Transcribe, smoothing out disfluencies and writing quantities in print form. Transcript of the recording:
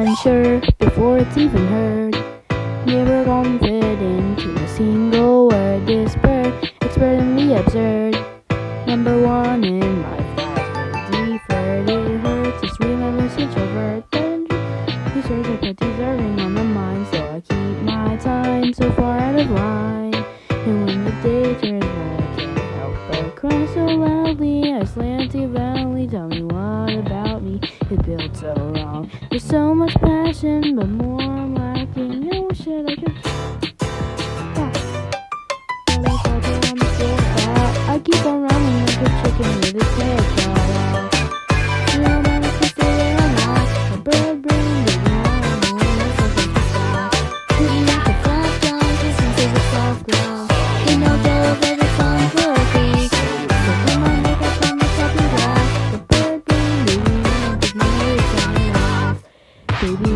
been sure before it's even heard. Never confident to a single word. This bird, expertly absurd. Number one in my class, deferred. It hurts, it's relentless introvert. Research are pretty deserving on the mind, so I keep my time so far out of line. And when the day turns black, I can't help but cry so loudly. I slant too loudly, tell me what about me is built so wrong. There's so much passion, but more I'm lacking. I wish that I could stop. But I thought that I'm so fat. I keep on running like a chicken with its head cut off. You know that I can say that I'm not a bird brain, but now I'm only like a stop. Hitting like a flat ground, listen to the soft ground. You know those are the songs for a week. So come on, make up on the top of that. The bird brain, baby, now just know it's on off. Baby,